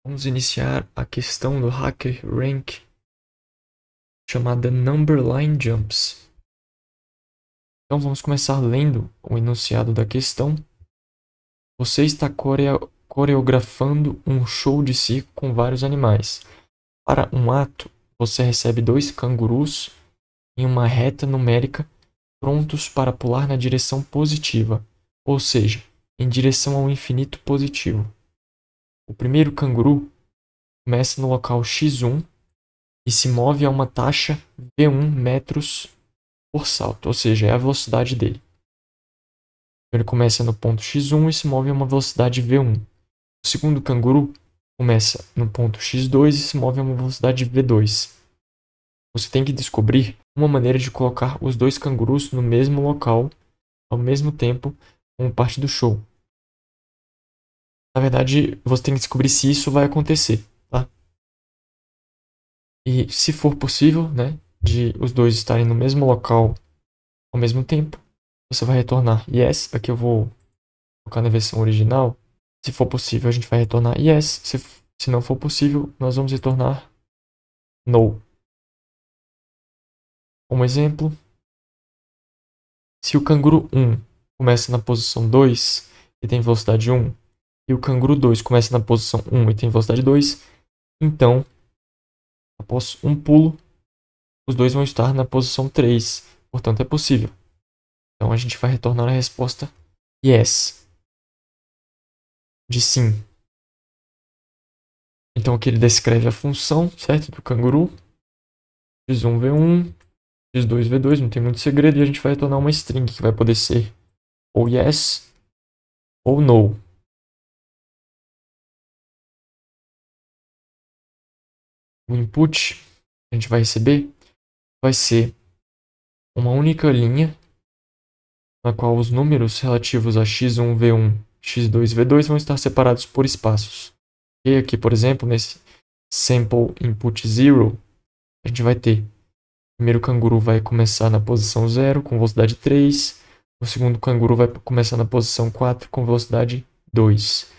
Vamos iniciar a questão do HackerRank chamada Number Line Jumps. Então vamos começar lendo o enunciado da questão. Você está coreografando um show de circo com vários animais. Para um ato, você recebe 2 cangurus em uma reta numérica prontos para pular na direção positiva, ou seja, em direção ao infinito positivo. O primeiro canguru começa no local x1 e se move a uma taxa v1 metros por salto, ou seja, é a velocidade dele. Ele começa no ponto x1 e se move a uma velocidade v1. O segundo canguru começa no ponto x2 e se move a uma velocidade v2. Você tem que descobrir uma maneira de colocar os 2 cangurus no mesmo local, ao mesmo tempo, como parte do show. Na verdade, você tem que descobrir se isso vai acontecer, tá? E se for possível, né, de os 2 estarem no mesmo local ao mesmo tempo, você vai retornar yes. Aqui eu vou colocar na versão original. Se for possível, a gente vai retornar yes. Se não for possível, nós vamos retornar no. Como exemplo, se o canguru 1 começa na posição 2 e tem velocidade 1, e o canguru 2 começa na posição 1 e tem velocidade 2, então, após um pulo, os 2 vão estar na posição 3. Portanto, é possível. Então, a gente vai retornar a resposta yes. De sim. Então, aqui ele descreve a função, certo? Do canguru. x1, v1, x2, v2, não tem muito segredo. E a gente vai retornar uma string que vai poder ser ou yes ou no. O input que a gente vai receber vai ser uma única linha na qual os números relativos a x1, v1, x2, v2 vão estar separados por espaços. E aqui, por exemplo, nesse sample input 0, a gente vai ter o primeiro canguru vai começar na posição 0 com velocidade 3, o segundo canguru vai começar na posição 4 com velocidade 2.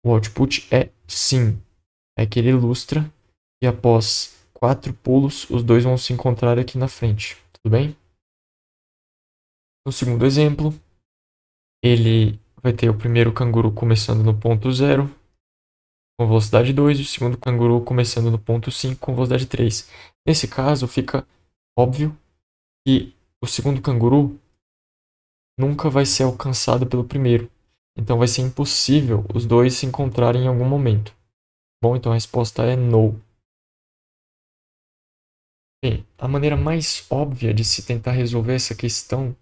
O output é sim, é que ele ilustra que após 4 pulos os 2 vão se encontrar aqui na frente, tudo bem? No segundo exemplo, ele vai ter o primeiro canguru começando no ponto 0 com velocidade 2 e o segundo canguru começando no ponto 5 com velocidade 3. Nesse caso, fica óbvio que o segundo canguru nunca vai ser alcançado pelo primeiro. Então vai ser impossível os 2 se encontrarem em algum momento. Bom, então a resposta é no. Bem, a maneira mais óbvia de se tentar resolver essa questão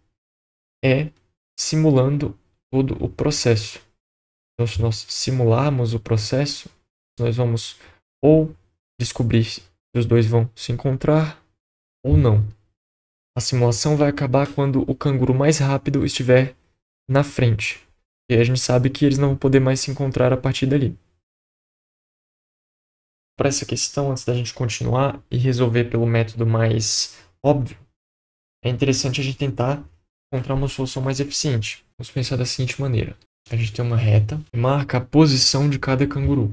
é simulando todo o processo. Então, se nós simularmos o processo, nós vamos ou descobrir se os 2 vão se encontrar ou não. A simulação vai acabar quando o canguru mais rápido estiver na frente. E a gente sabe que eles não vão poder mais se encontrar a partir dali. Para essa questão, antes da gente continuar e resolver pelo método mais óbvio, é interessante a gente tentar encontrar uma solução mais eficiente. Vamos pensar da seguinte maneira. A gente tem uma reta que marca a posição de cada canguru.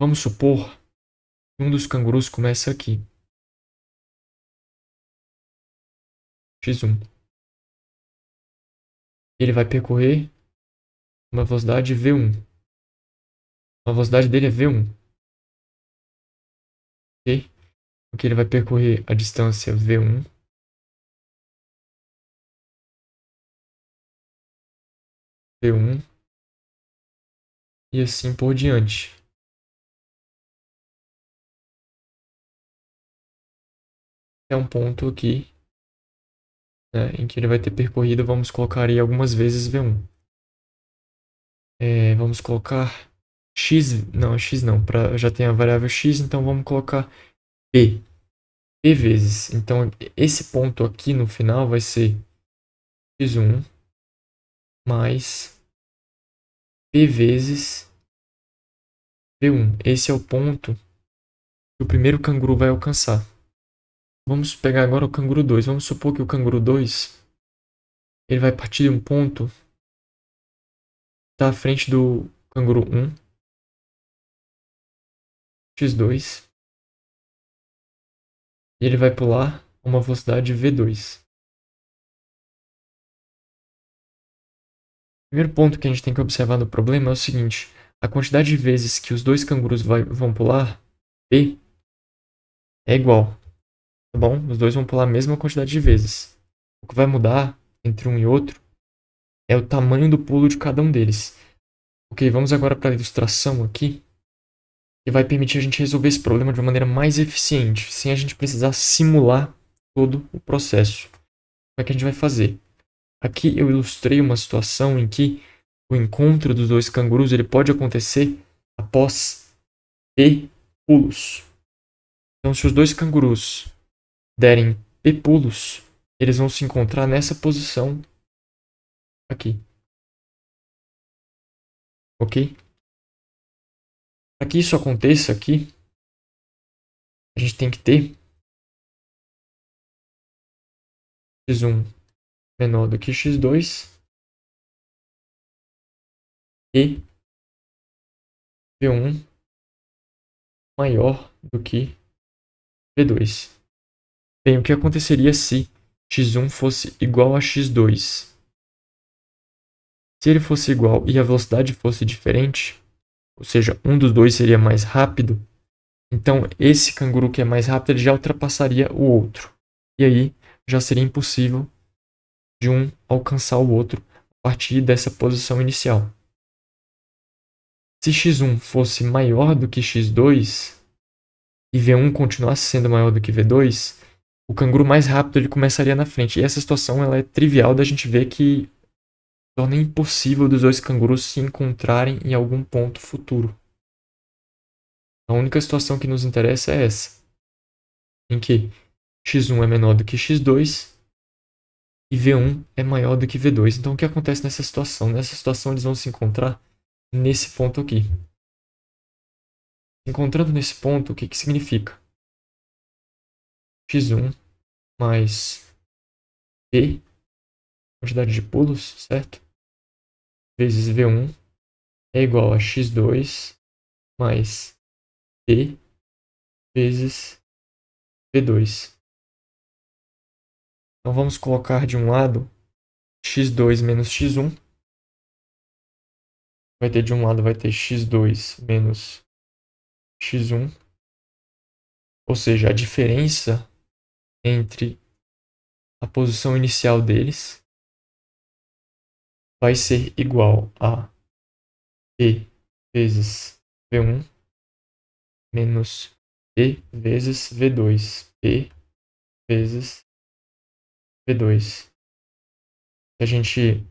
Vamos supor que um dos cangurus começa aqui. x1. Ele vai percorrer uma velocidade v1. A velocidade dele é v1. Ok? Porque ele vai percorrer a distância v1. v1. E assim por diante. É um ponto aqui, né, em que ele vai ter percorrido, vamos colocar aí algumas vezes v1. Vamos colocar x não, já tem a variável x, então vamos colocar p vezes. Então esse ponto aqui no final vai ser x1 mais p vezes v1. Esse é o ponto que o primeiro canguru vai alcançar. Vamos pegar agora o canguru 2. Vamos supor que o canguru 2 ele vai partir de um ponto que está à frente do canguru 1. x2 e ele vai pular a uma velocidade v2. O primeiro ponto que a gente tem que observar no problema é o seguinte: a quantidade de vezes que os dois cangurus vão pular, p, é igual, tá bom? Os dois vão pular a mesma quantidade de vezes. O que vai mudar entre um e outro é o tamanho do pulo de cada um deles. Ok, vamos agora para a ilustração aqui, que vai permitir a gente resolver esse problema de uma maneira mais eficiente, sem a gente precisar simular todo o processo. Como é que a gente vai fazer? Aqui eu ilustrei uma situação em que o encontro dos dois cangurus ele pode acontecer após P pulos. Então, se os dois cangurus derem P pulos, eles vão se encontrar nessa posição aqui. Ok? Para que isso aconteça aqui, a gente tem que ter x1 menor do que x2 e v1 maior do que v2. Bem, o que aconteceria se x1 fosse igual a x2? Se ele fosse igual e a velocidade fosse diferente, ou seja, um dos dois seria mais rápido, então esse canguru que é mais rápido ele já ultrapassaria o outro. E aí já seria impossível de um alcançar o outro a partir dessa posição inicial. Se x1 fosse maior do que x2 e v1 continuasse sendo maior do que v2, o canguru mais rápido ele começaria na frente. E essa situação ela é trivial da gente ver que torna impossível dos dois cangurus se encontrarem em algum ponto futuro. A única situação que nos interessa é essa, em que x1 é menor do que x2 e v1 é maior do que v2. Então o que acontece nessa situação? Nessa situação eles vão se encontrar nesse ponto aqui. Encontrando nesse ponto, o que significa? x1 mais p, quantidade de pulos, certo? Vezes v1 é igual a x2 mais p vezes v2. Então vamos colocar de um lado x2 menos x1. Vai ter de um lado vai ter x2 menos x1. Ou seja, a diferença entre a posição inicial deles vai ser igual a p vezes v1 menos p vezes v2. P vezes v2. Se a gente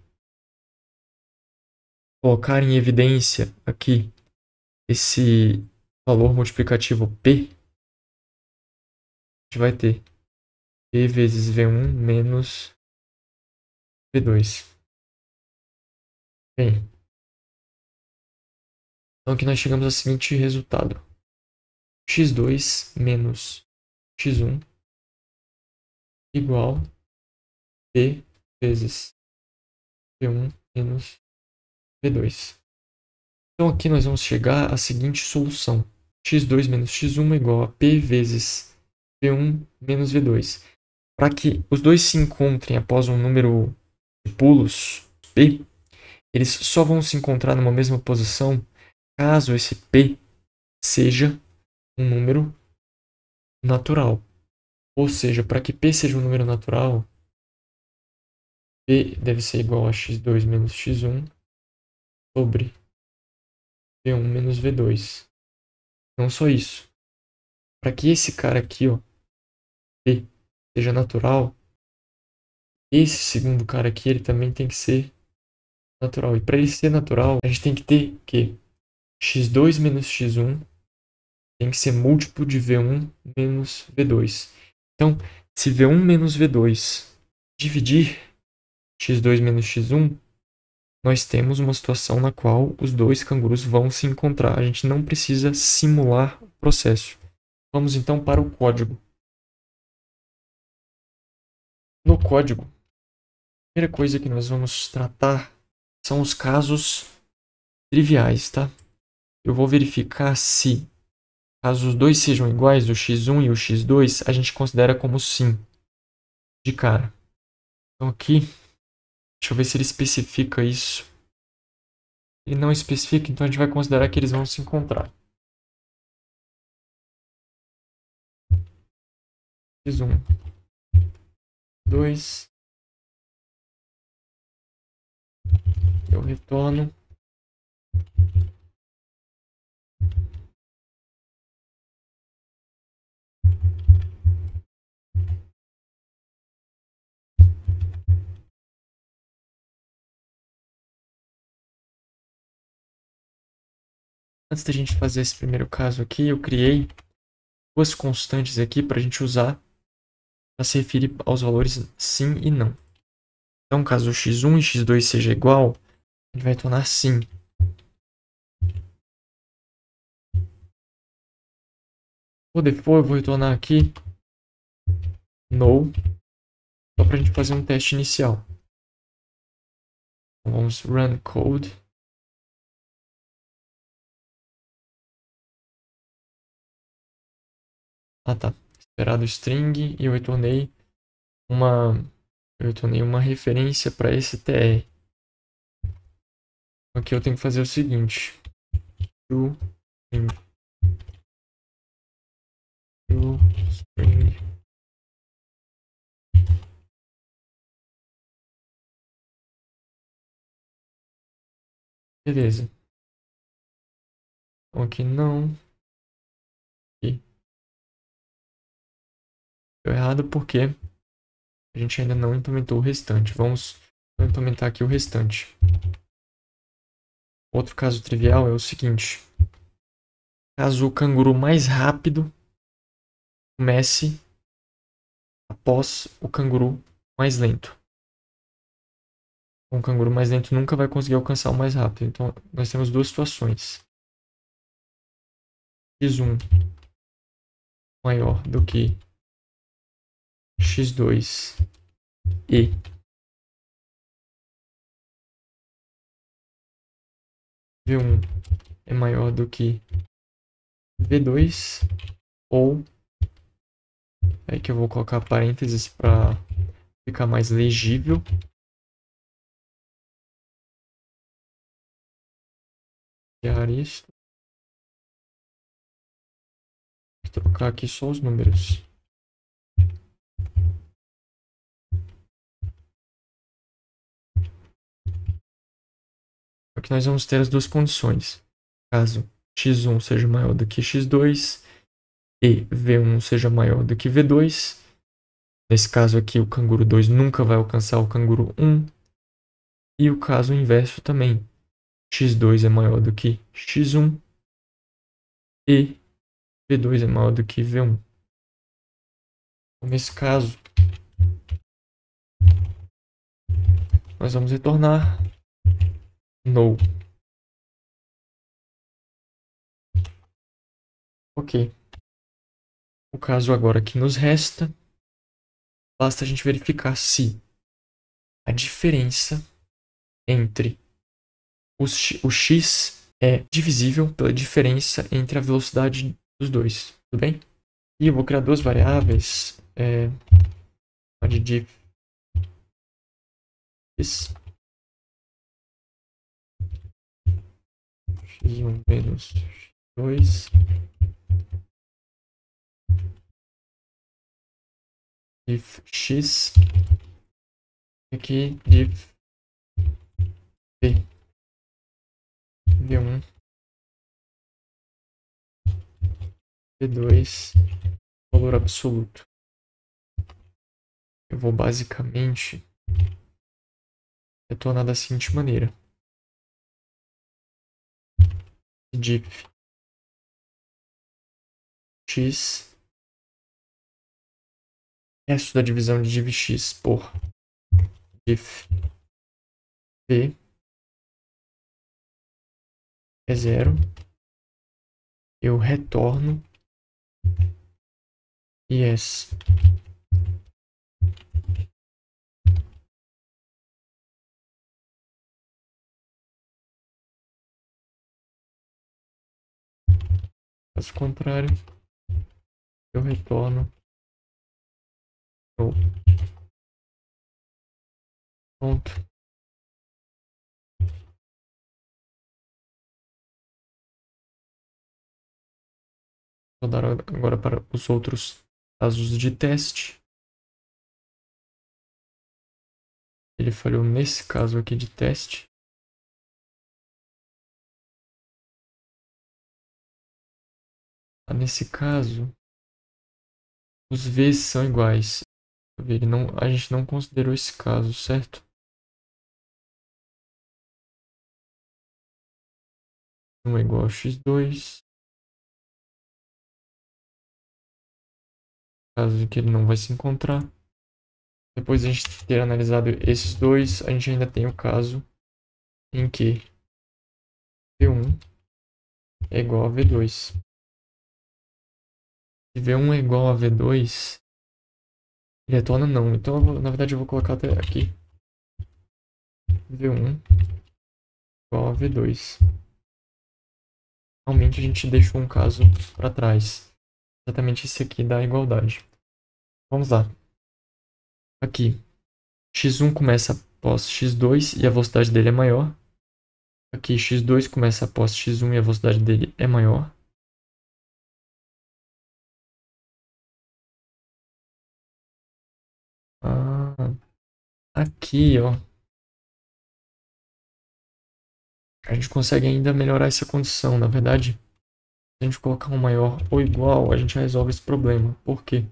colocar em evidência aqui esse valor multiplicativo p, a gente vai ter p vezes v1 menos v2. Bem, então aqui nós chegamos ao seguinte resultado: x2 menos x1 igual p vezes v1 menos v2. Então aqui nós vamos chegar à seguinte solução: x2 menos x1 é igual a p vezes v1 menos v2. Para que os dois se encontrem após um número de pulos p, eles só vão se encontrar numa mesma posição caso esse p seja um número natural. Ou seja, para que p seja um número natural, p deve ser igual a x2 menos x1 sobre v1 menos v2. Não só isso. Para que esse cara aqui, ó, p, seja natural, esse segundo cara aqui ele também tem que ser natural. E para ele ser natural, a gente tem que ter que x2 menos x1 tem que ser múltiplo de v1 menos v2. Então, se v1 menos v2 dividir x2 menos x1, nós temos uma situação na qual os dois cangurus vão se encontrar. A gente não precisa simular o processo. Vamos então para o código. No código, a primeira coisa que nós vamos tratar são os casos triviais, tá? Eu vou verificar se Caso os dois sejam iguais, o x1 e o x2, a gente considera como sim, de cara. Então aqui, deixa eu ver se ele especifica isso. Ele não especifica, então a gente vai considerar que eles vão se encontrar. x1, 2, eu retorno. Antes da gente fazer esse primeiro caso aqui, eu criei duas constantes aqui para a gente usar para se referir aos valores sim e não. Então, caso x1 e x2 seja igual, a gente vai tornar sim. Por default, eu vou retornar aqui no, só para a gente fazer um teste inicial. Então, vamos run code. Ah, tá. Esperado string e eu retornei uma referência para esse tr. Aqui eu tenho que fazer o seguinte: to string. Beleza. Então aqui não. Aqui. Deu errado porque a gente ainda não implementou o restante. Vamos implementar aqui o restante. Outro caso trivial é o seguinte: caso o canguru mais rápido comece após o canguru mais lento. Um canguru mais lento nunca vai conseguir alcançar o mais rápido. Então, nós temos duas situações. x1 maior do que x2 e v1 é maior do que v2, ou aí que eu vou colocar parênteses para ficar mais legível. Criar isso. Vou trocar aqui só os números. Aqui nós vamos ter as duas condições. Caso x1 seja maior do que x2 e v1 seja maior do que v2. Nesse caso aqui, o canguru 2 nunca vai alcançar o canguru 1. E o caso inverso também. x2 é maior do que x1 e v2 é maior do que v1. Então, nesse caso, nós vamos retornar no. Ok. O caso agora que nos resta, basta a gente verificar se a diferença entre o x é divisível pela diferença entre a velocidade dos dois. Tudo bem? E eu vou criar duas variáveis. De diff x1 menos x2 diff x, aqui diff v, v1, v2, valor absoluto. Eu vou basicamente retornar da seguinte maneira: diff x, resto da divisão de div x por diff v é zero. Eu retorno yes. Caso contrário, eu retorno no ponto. Vou dar agora para os outros casos de teste. Ele falhou nesse caso aqui de teste. Nesse caso, os V's são iguais. A gente não considerou esse caso, certo? Um é igual a x2. Caso que ele não vai se encontrar. Depois de a gente ter analisado esses dois, a gente ainda tem o caso em que V1 é igual a V2. Se V1 é igual a V2, ele retorna não. Então, na verdade, eu vou colocar até aqui. V1 igual a V2. Realmente a gente deixou um caso para trás. Exatamente esse aqui da igualdade. Vamos lá. Aqui, x1 começa após x2 e a velocidade dele é maior. Aqui, x2 começa após x1 e a velocidade dele é maior. Aqui, ó, a gente consegue ainda melhorar essa condição. Na verdade, se a gente colocar um maior ou igual, a gente resolve esse problema. Por quê?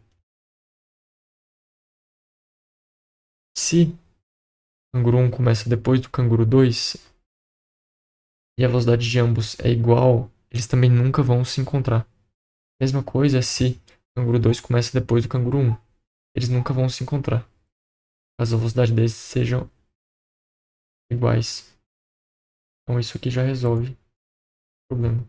Se o canguru 1 começa depois do canguru 2 e a velocidade de ambos é igual, eles também nunca vão se encontrar. Mesma coisa se o canguru 2 começa depois do canguru 1. Eles nunca vão se encontrar, caso a velocidade deles sejam iguais. Então isso aqui já resolve o problema.